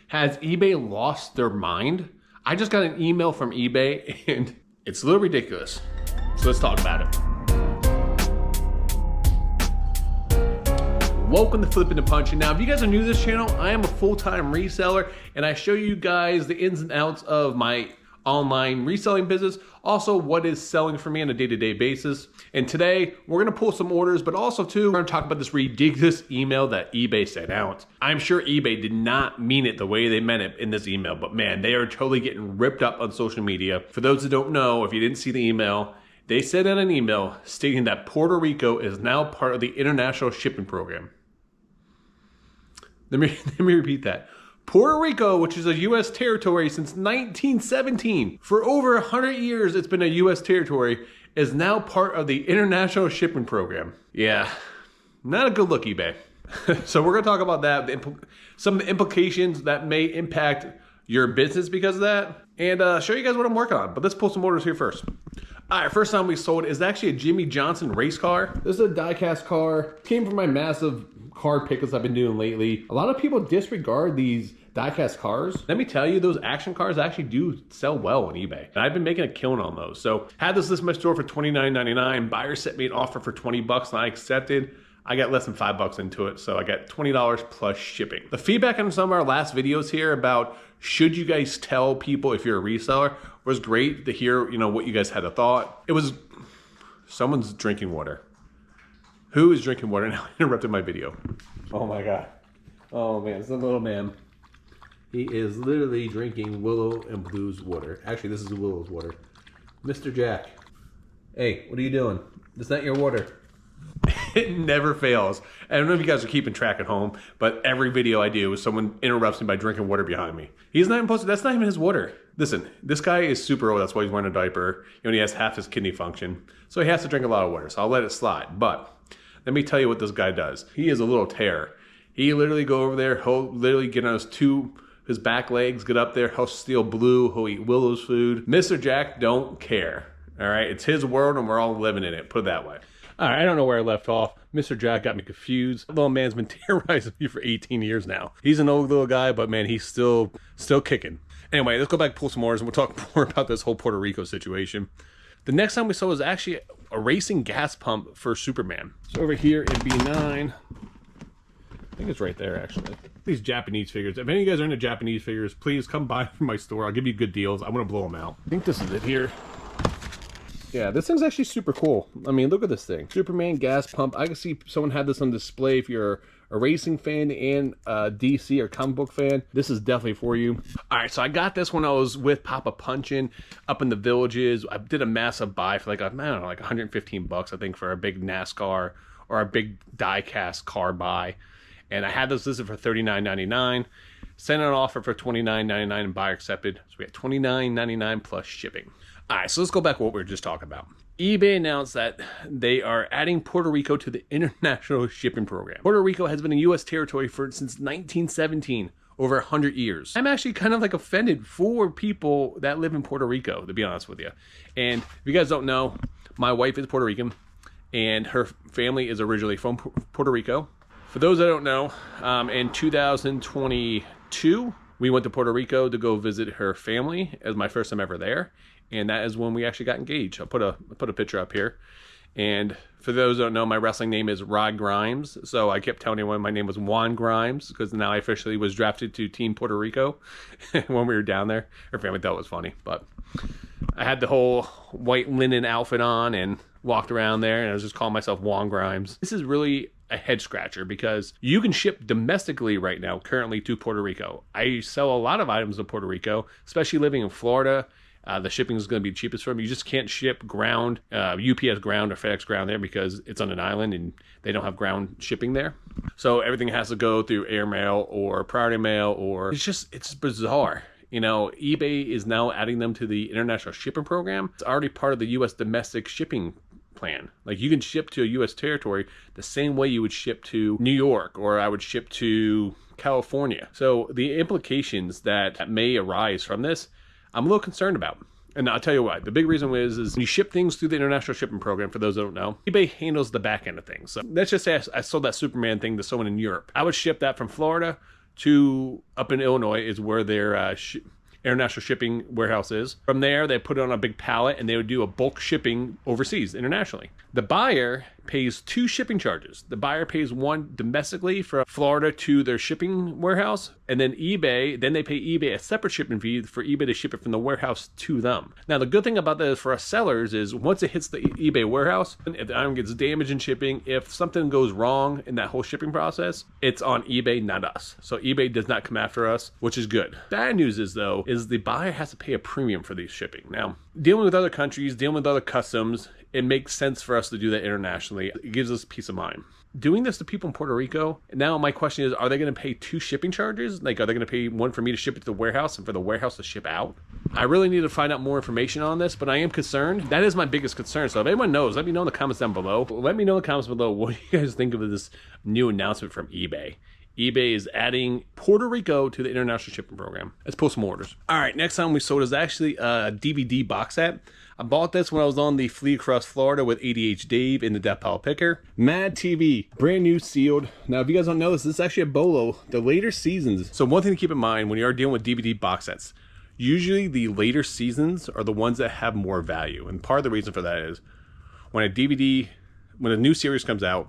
Has eBay lost their mind? I just got an email from eBay and it's a little ridiculous. So let's talk about it. Welcome to Flipping and Punching. Now, if you guys are new to this channel, I am a full-time reseller and I show you guys the ins and outs of my online reselling business, also what is selling for me on a day-to-day basis. And today we're gonna pull some orders, but also too, we're gonna talk about this ridiculous email that eBay sent out. I'm sure eBay did not mean it the way they meant it in this email, but man, they are totally getting ripped up on social media. For those that don't know, if you didn't see the email, they sent out an email stating that Puerto Rico is now part of the international shipping program. Let me repeat that. Puerto Rico, which is a U.S. territory since 1917, for over 100 years it's been a U.S. territory, is now part of the international shipping program. Yeah, not a good look, eBay. So we're gonna talk about that, some of the implications that may impact your business because of that, and show you guys what I'm working on. But let's pull some orders here first. All right, first time we sold is actually a Jimmy Johnson race car. This is a die-cast car. Came from my massive car pickups I've been doing lately. A lot of people disregard these die-cast cars. Let me tell you, those action cars actually do sell well on eBay. And I've been making a killing on those. So had this list in my store for $29.99. Buyer sent me an offer for 20 bucks and I accepted. I got less than $5 into it, so I got $20 plus shipping. The feedback on some of our last videos here about should you guys tell people if you're a reseller was great to hear, you know, what you guys had a thought. It was, someone's drinking water. Who is drinking water? Now I interrupted my video. Oh my God. Oh man, it's a little man. He is literally drinking Willow and Blue's water. Actually, this is Willow's water. Mr. Jack. Hey, what are you doing? It's not your water. It never fails. I don't know if you guys are keeping track at home, but every video I do, someone interrupts me by drinking water behind me. He's not even posted. That's not even his water. Listen, this guy is super old. That's why he's wearing a diaper. He only has half his kidney function. So he has to drink a lot of water. So I'll let it slide. But let me tell you what this guy does. He is a little terror. He literally go over there. He'll literally get on his back legs, get up there. He'll steal Blue. He'll eat Willow's food. Mr. Jack don't care. All right. It's his world and we're all living in it. Put it that way. All right, I don't know where I left off. Mr. Jack got me confused. The little man's been terrorizing me for 18 years now. He's an old little guy, but man, he's still kicking. Anyway, let's go back and pull some orders and we'll talk more about this whole Puerto Rico situation. The next time we saw was actually a racing gas pump for Superman. So over here in B9, I think it's right there actually. These Japanese figures. If any of you guys are into Japanese figures, please come by from my store. I'll give you good deals. I want to blow them out. I think this is it here. Yeah, this thing's actually super cool. I mean, look at this thing. Superman gas pump. I can see someone had this on display if you're a racing fan and a DC or comic book fan. This is definitely for you. All right, so I got this when I was with Papa Punchin' up in the Villages. I did a massive buy for like, I don't know, like 115 bucks, I think, for a big NASCAR or a big die-cast car buy. And I had this listed for $39.99. Sent an offer for $29.99 and buyer accepted. So we had $29.99 plus shipping. All right, so let's go back to what we were just talking about. eBay announced that they are adding Puerto Rico to the international shipping program. Puerto Rico has been a U.S. territory since 1917, over 100 years. I'm actually kind of like offended for people that live in Puerto Rico, to be honest with you. And if you guys don't know, my wife is Puerto Rican, and her family is originally from Puerto Rico. For those that don't know, in 2022, we went to Puerto Rico to go visit her family. It was my first time ever there. And that is when we actually got engaged. I'll put a picture up here. And for those that don't know, my wrestling name is Rod Grimes. So I kept telling everyone my name was Juan Grimes because now I officially was drafted to Team Puerto Rico when we were down there. Her family thought it was funny. But I had the whole white linen outfit on and walked around there. And I was just calling myself Juan Grimes. This is really a head scratcher because you can ship domestically right now currently to Puerto Rico. I sell a lot of items to Puerto Rico, especially living in Florida. The shipping is going to be cheapest for them. You just can't ship ground, UPS ground or FedEx ground there because it's on an island and they don't have ground shipping there. So everything has to go through airmail or priority mail, or it's bizarre. You know, eBay is now adding them to the international shipping program. It's already part of the U.S. domestic shipping plan. Like you can ship to a U.S. territory the same way you would ship to New York or I would ship to California. So the implications that may arise from this, I'm a little concerned about. And I'll tell you why. The big reason is when you ship things through the international shipping program, for those that don't know, eBay handles the back end of things. So let's just say I sold that Superman thing to someone in Europe. I would ship that from Florida to up in Illinois is where their international shipping warehouse is. From there, they put it on a big pallet and they would do a bulk shipping overseas, internationally. The buyer pays 2 shipping charges. The buyer pays one domestically from Florida to their shipping warehouse, and then then they pay eBay a separate shipping fee for eBay to ship it from the warehouse to them. Now, the good thing about this for us sellers is once it hits the eBay warehouse, if the item gets damaged in shipping, if something goes wrong in that whole shipping process, it's on eBay, not us. So eBay does not come after us, which is good. Bad news is though, is the buyer has to pay a premium for these shipping. Now, dealing with other countries, dealing with other customs, it makes sense for us to do that internationally. It gives us peace of mind. Doing this to people in Puerto Rico, now my question is, are they going to pay 2 shipping charges? Like, are they going to pay one for me to ship it to the warehouse and for the warehouse to ship out? I really need to find out more information on this, but I am concerned. That is my biggest concern. So if anyone knows, let me know in the comments down below. Let me know in the comments below what you guys think of this new announcement from eBay. eBay is adding Puerto Rico to the international shipping program. Let's post some orders. All right, next time we sold is actually a DVD box set. I bought this when I was on the fleet across Florida with ADH Dave in the Death Pile Picker. Mad TV, brand new, sealed. Now, if you guys don't know this is actually a bolo, the later seasons. So one thing to keep in mind when you are dealing with DVD box sets, usually the later seasons are the ones that have more value. And part of the reason for that is when a new series comes out,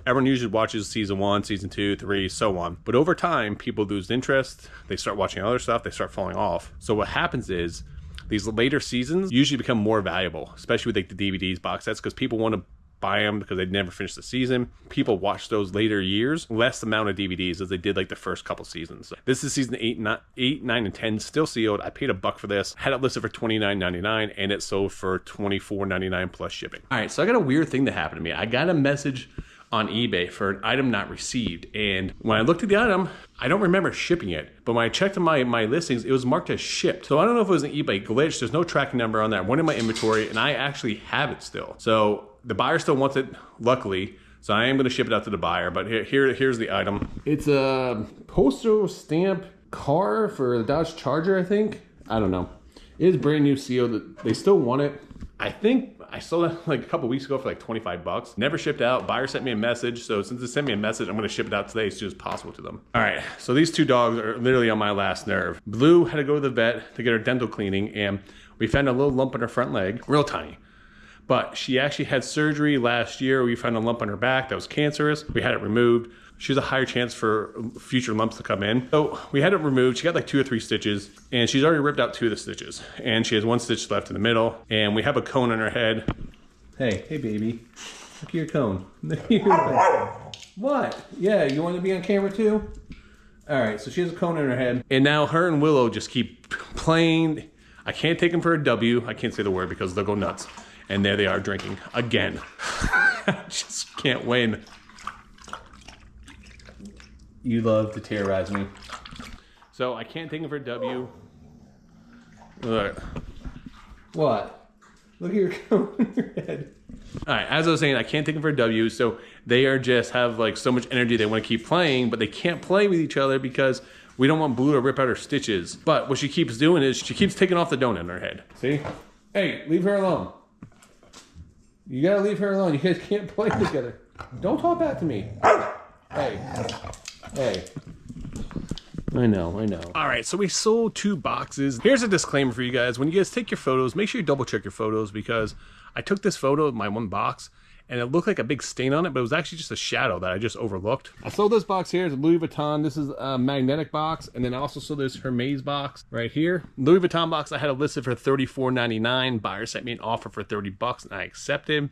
everyone usually watches season 1, season 2, 3, so on. But over time, people lose interest. They start watching other stuff. They start falling off. So what happens is these later seasons usually become more valuable, especially with like the DVDs, box sets, because people want to buy them because they never finished the season. People watch those later years, less amount of DVDs as they did like the first couple seasons. So this is season 8, 9, and 10, still sealed. I paid $1 for this. Had it listed for $29.99 and it sold for $24.99 plus shipping. All right, so I got a weird thing that happened to me. I got a message on eBay for an item not received, and when I looked at the item, I don't remember shipping it, but when I checked my listings, it was marked as shipped. So I don't know if it was an eBay glitch. There's no tracking number on that one in my inventory, and I actually have it still. So the buyer still wants it, luckily, so I am going to ship it out to the buyer. But here's the item. It's a postal stamp car for the Dodge Charger, I think. I don't know. It is brand new, sealed. They still want it. I think I sold it like a couple weeks ago for like $25. Never shipped out. Buyer sent me a message. So since they sent me a message, I'm going to ship it out today as soon as possible to them. All right. So these 2 dogs are literally on my last nerve. Blue had to go to the vet to get her dental cleaning, and we found a little lump in her front leg, real tiny. But she actually had surgery last year. We found a lump on her back that was cancerous. We had it removed. She has a higher chance for future lumps to come in. So we had it removed. She got like 2 or 3 stitches, and she's already ripped out 2 of the stitches. And she has 1 stitch left in the middle, and we have a cone on her head. Hey baby, look at your cone. What? Yeah, you want to be on camera too? All right, so she has a cone in her head. And now her and Willow just keep playing. I can't take them for a W. I can't say the word because they'll go nuts. And there they are drinking again. I just can't win. You love to terrorize me. So I can't take him for a W. Look. What? Look at your cone in your head. All right, as I was saying, I can't take him for a W. So they are just have like so much energy. They want to keep playing, but they can't play with each other because we don't want Blue to rip out her stitches. But what she keeps doing is she keeps taking off the donut in her head. See? Hey, leave her alone. You gotta leave her alone. You guys can't play together. Don't talk back to me. Hey. Hey. I know. All right, so we sold 2 boxes. Here's a disclaimer for you guys. When you guys take your photos, make sure you double check your photos because I took this photo of my 1 box and it looked like a big stain on it, but it was actually just a shadow that I just overlooked. I sold this box here. It's a Louis Vuitton. This is a magnetic box. And then I also sold this Hermes box right here. Louis Vuitton box, I had it listed for $34.99. Buyer sent me an offer for $30 and I accepted.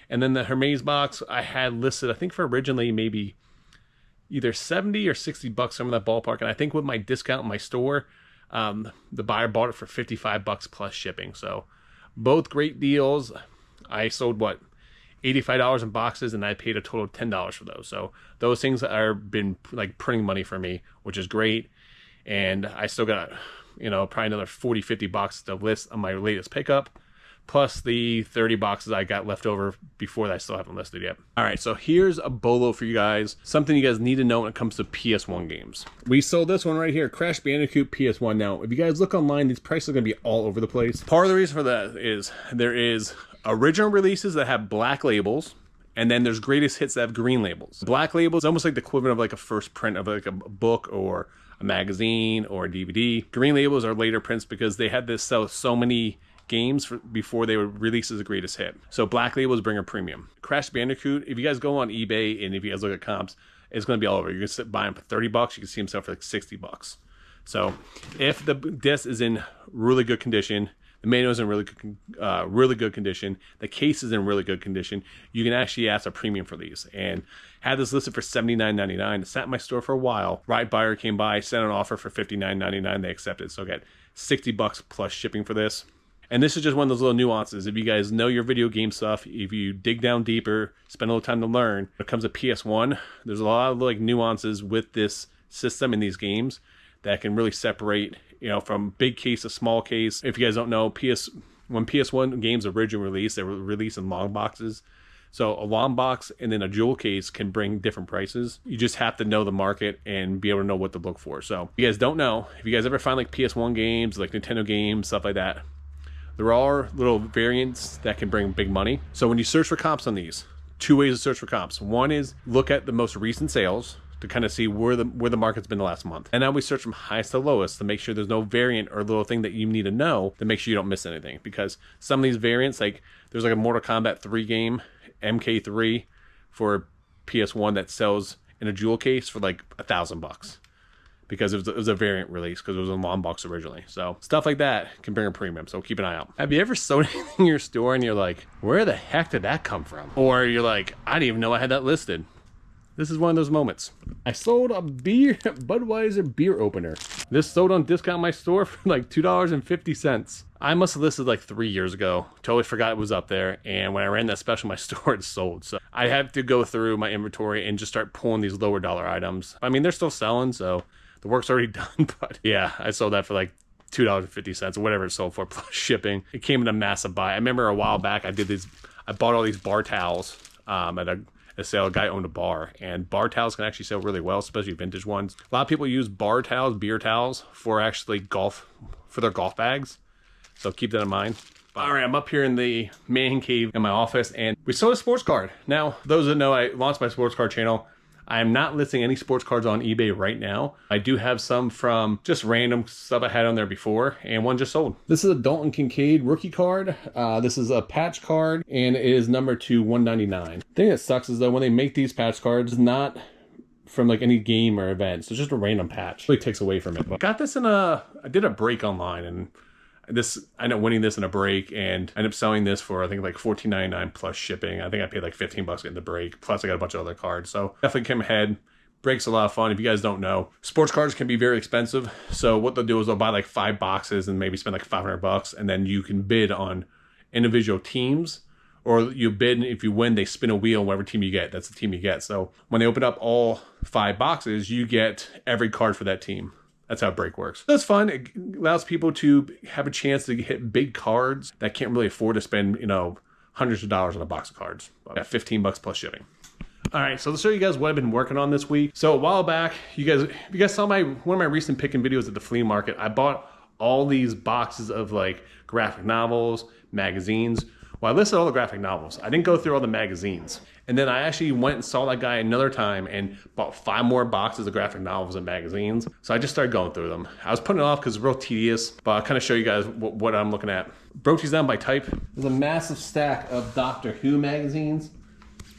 And then the Hermes box I had listed, I think for originally maybe either 70 or 60 bucks, some of that ballpark. And I think with my discount in my store, the buyer bought it for 55 bucks plus shipping. So both great deals. I sold what? $85 in boxes, and I paid a total of $10 for those. So those things are been like printing money for me, which is great. And I still got, you know, probably another 40, 50 boxes to list on my latest pickup, plus the 30 boxes I got left over before that I still haven't listed yet. All right, so here's a bolo for you guys. Something you guys need to know when it comes to PS1 games. We sold this one right here, Crash Bandicoot PS1. Now, if you guys look online, these prices are gonna be all over the place. Part of the reason for that is there is original releases that have black labels, And then there's greatest hits that have green labels. Black label is almost like the equivalent of like a first print of like a book or a magazine or a DVD. Green labels are later prints because they had to sell so many games before they would release as the greatest hit. So black labels bring a premium. Crash Bandicoot, if you guys go on eBay and if you guys look at comps, it's going to be all over. You're going to buy them for 30 bucks. You can see them sell for like 60 bucks. So if the disc is in really good condition, the manual is in really good condition, the case is in really good condition, you can actually ask a premium for these. And had this listed for $79.99. It sat in my store for a while. Right buyer came by, sent an offer for $59.99. They accepted. So I got 60 bucks plus shipping for this. And this is just one of those little nuances. If you guys know your video game stuff, if you dig down deeper, spend a little time to learn, when it comes to PS1, there's a lot of like nuances with this system in these games that can really separate, you know, from big case to small case. If you guys don't know, when PS1 games originally released, they were released in long boxes. So a long box and then a jewel case can bring different prices. You just have to know the market and be able to know what to look for. So if you guys don't know, if you guys ever find like PS1 games, like Nintendo games, stuff like that, there are little variants that can bring big money. So when you search for comps on these, two ways to search for comps. One is look at the most recent sales to kind of see where the market's been the last month. And now we search from highest to lowest to make sure there's no variant or little thing that you need to know to make sure you don't miss anything. Because some of these variants, like there's like a Mortal Kombat 3 game, MK3 for PS1 that sells in a jewel case for like $1,000 because it was a variant release because it was a long box originally. So stuff like that can bring a premium. So keep an eye out. Have you ever sold anything in your store and you're like, where the heck did that come from? Or you're like, I didn't even know I had that listed. This is one of those moments. I sold a Budweiser beer opener. This sold on discount in my store for like $2.50. I must have listed like 3 years ago. Totally forgot it was up there. And when I ran that special in my store, it sold. So I have to go through my inventory and just start pulling these lower dollar items. I mean, they're still selling, so the work's already done. But yeah, I sold that for like $2.50 or whatever it sold for plus shipping. It came in a massive buy. I remember a while back, I bought all these bar towels at a sale. A guy owned a bar, and bar towels can actually sell really well, especially vintage ones. A lot of people use bar towels, beer towels, for actually for their golf bags. So keep that in mind. All right, I'm up here in the man cave in my office, and we sold a sports card. Now, those that know, I launched my sports card channel. I am not listing any sports cards on eBay right now. I do have some from just random stuff I had on there before, and one just sold. This is a Dalton Kincaid rookie card. This is a patch card, and it is numbered to 199. The thing that sucks is that when they make these patch cards, it's not from like any game or event. So it's just a random patch. It really takes away from it. But got this I did a break online, and I ended up winning this in a break and ended up selling this for I think like $14.99 plus shipping. I think I paid like $15 in the break. Plus I got a bunch of other cards. So definitely came ahead. Break's a lot of fun. If you guys don't know, sports cards can be very expensive. So what they'll do is they'll buy like 5 boxes and maybe spend like $500, and then you can bid on individual teams, or you bid, and if you win, they spin a wheel on whatever team you get. That's the team you get. So when they open up all 5 boxes, you get every card for that team. That's how break works. That's fun. It allows people to have a chance to hit big cards that can't really afford to spend, you know, hundreds of dollars on a box of cards. At $15 plus shipping. All right, so let's show you guys what I've been working on this week. So a while back, if you guys saw one of my recent picking videos at the flea market, I bought all these boxes of like graphic novels, magazines. Well, I listed all the graphic novels. I didn't go through all the magazines. And then I actually went and saw that guy another time and bought 5 more boxes of graphic novels and magazines. So I just started going through them. I was putting it off because it's real tedious, but I'll kind of show you guys what I'm looking at. Broke these down by type. There's a massive stack of Doctor Who magazines.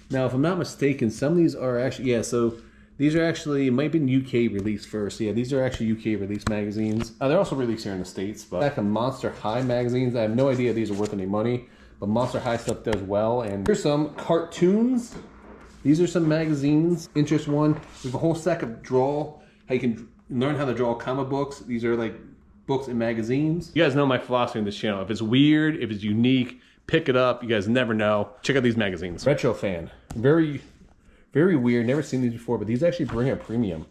Now, if I'm not mistaken, some of these are actually, yeah, so these are actually, might have been UK released first. Yeah, these are actually UK released magazines. They're also released here in the States, but back in Monster High magazines, I have no idea if these are worth any money. But Monster High stuff does well. And here's some cartoons. These are some magazines. Interest one. There's a whole stack of how you can learn how to draw comic books. These are like books and magazines. You guys know my philosophy on this channel. If it's weird, if it's unique, pick it up. You guys never know. Check out these magazines. Retro fan. Very, very weird. Never seen these before, but these actually bring a premium.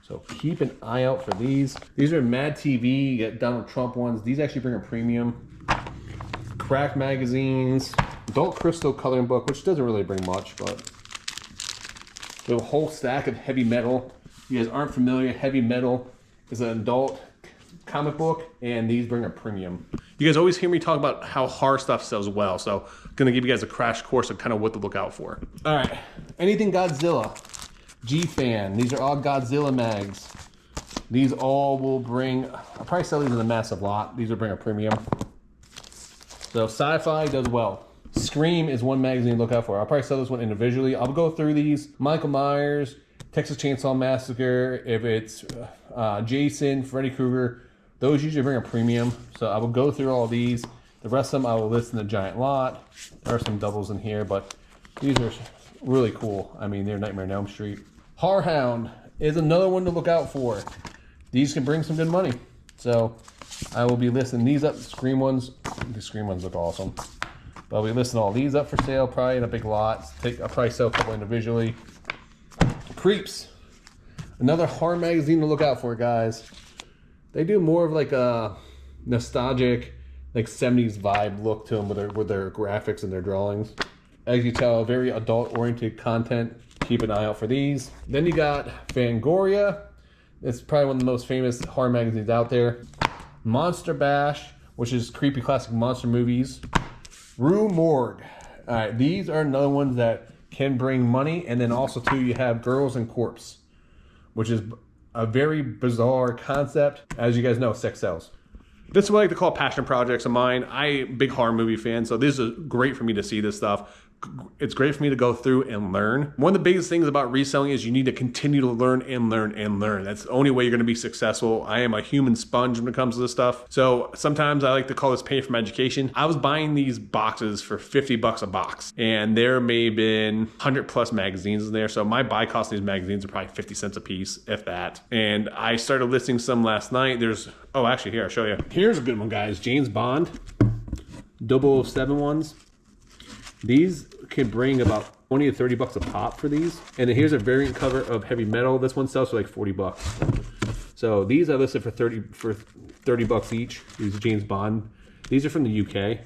So keep an eye out for these. These are Mad TV. You got Donald Trump ones. These actually bring a premium. Crack magazines, adult crystal coloring book, which doesn't really bring much, but we have a whole stack of heavy metal. If you guys aren't familiar, heavy metal is an adult comic book, and these bring a premium. You guys always hear me talk about how horror stuff sells well, so I'm gonna give you guys a crash course of kind of what to look out for. All right, anything Godzilla, G-Fan, these are all Godzilla mags. These all will bring, I'll probably sell these in a massive lot. These will bring a premium. So Sci-Fi does well. Scream is one magazine to look out for. I'll probably sell this one individually. I'll go through these. Michael Myers, Texas Chainsaw Massacre, if it's Jason, Freddy Krueger, those usually bring a premium. So I will go through all these. The rest of them I will list in the giant lot. There are some doubles in here, but these are really cool. I mean, they're Nightmare on Elm Street. Horror Hound is another one to look out for. These can bring some good money. So I will be listing these up. The Scream ones look awesome. But I'll be listing all these up for sale, probably in a big lot. I'll probably sell a couple individually. Creeps, another horror magazine to look out for, guys. They do more of like a nostalgic, like 70s vibe look to them with their graphics and their drawings. As you tell, very adult-oriented content. Keep an eye out for these. Then you got Fangoria. It's probably one of the most famous horror magazines out there. Monster Bash, which is creepy classic monster movies. Rue Morgue. All right, these are another ones that can bring money. And then also too, you have Girls and Corpse, which is a very bizarre concept. As you guys know, sex sells. This is what I like to call passion projects of mine. I'm a big horror movie fan, so this is great for me to see this stuff. It's great for me to go through and learn. One of the biggest things about reselling is you need to continue to learn and learn and learn. That's the only way you're going to be successful. I am a human sponge when it comes to this stuff. So sometimes I like to call this pay for my education. I was buying these boxes for 50 bucks a box, and there may have been 100 plus magazines in there. So my buy cost of these magazines are probably 50 cents a piece, if that. And I started listing some last night. Oh, actually, here, I'll show you. Here's a good one, guys. James Bond, 007 ones. These can bring about 20 to 30 bucks a pop for these. And then here's a variant cover of Heavy Metal. This one sells for like 40 bucks. So these I listed for 30 bucks each. These are James Bond. These are from the UK.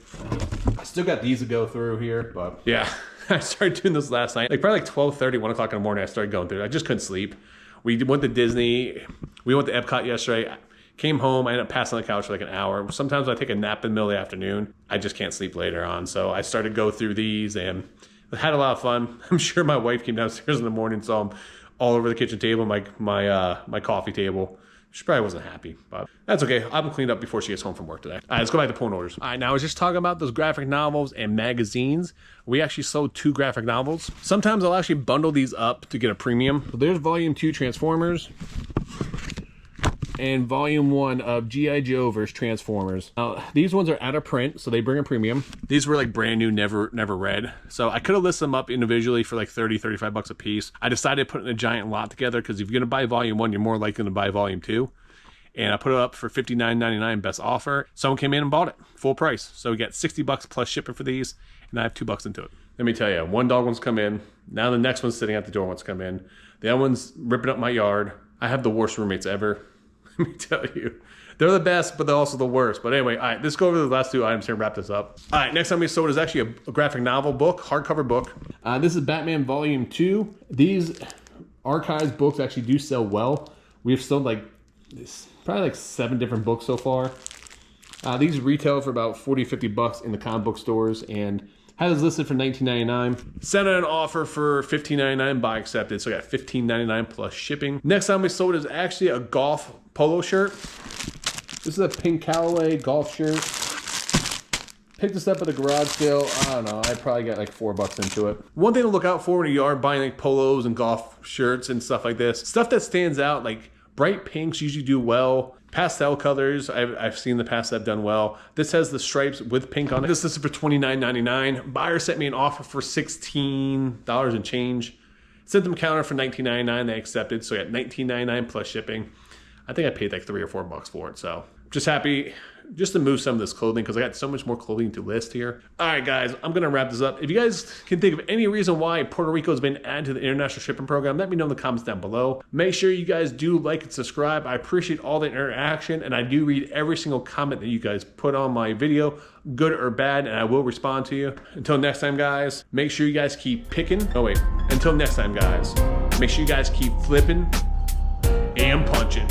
I still got these to go through here, but yeah, I started doing this last night. Like probably like 12:30, 1 o'clock in the morning, I started going through it. I just couldn't sleep. We went to Disney. We went to Epcot yesterday. Came home, I ended up passing on the couch for like an hour. Sometimes I take a nap in the middle of the afternoon. I just can't sleep later on. So I started to go through these and had a lot of fun. I'm sure my wife came downstairs in the morning, saw them all over the kitchen table, my coffee table. She probably wasn't happy, but that's okay. I'll clean up before she gets home from work today. All right, let's go back to pulling orders. All right, now I was just talking about those graphic novels and magazines. We actually sold 2 graphic novels. Sometimes I'll actually bundle these up to get a premium. So there's volume 2 Transformers. And volume 1 of G.I. Joe vs. Transformers. Now, these ones are out of print, so they bring a premium. These were like brand new, never read. So I could have listed them up individually for like 30, 35 bucks a piece. I decided to put it in a giant lot together because if you're going to buy volume 1, you're more likely to buy volume 2. And I put it up for $59.99 best offer. Someone came in and bought it, full price. So we got 60 bucks plus shipping for these, and I have $2 into it. Let me tell you, one dog one's come in. Now the next one's sitting at the door wants to come in. The other one's ripping up my yard. I have the worst roommates ever. Let me tell you, they're the best, but they're also the worst. But anyway, all right, let's go over the last 2 items here and wrap this up. All right, next time we sold is actually a graphic novel book, hardcover book. This is Batman Volume 2. These archives books actually do sell well. We've sold like probably like 7 different books so far. These retail for about 40, 50 bucks in the comic book stores, and has this listed for $19.99. Sent out an offer for $15.99, buy accepted. So I got $15.99 plus shipping. Next time we sold is actually a golf polo shirt. This is a pink Callaway golf shirt. Picked this up at a garage sale. I don't know, I probably got like $4 into it. One thing to look out for when you are buying like polos and golf shirts and stuff like this, stuff that stands out, like bright pinks usually do well. Pastel colors, I've seen in the past that have done well. This has the stripes with pink on it. This is for $29.99. Buyer sent me an offer for $16 and change. Sent them a counter for $19.99. They accepted, so I got $19.99 plus shipping. I think I paid like $3 or $4 for it, so just happy just to move some of this clothing because I got so much more clothing to list here. All right, guys, I'm going to wrap this up. If you guys can think of any reason why Puerto Rico has been added to the international shipping program, let me know in the comments down below. Make sure you guys do like and subscribe. I appreciate all the interaction, and I do read every single comment that you guys put on my video, good or bad, and I will respond to you. Until next time, guys, make sure you guys keep picking. Oh, wait. Until next time, guys, make sure you guys keep flipping and punching.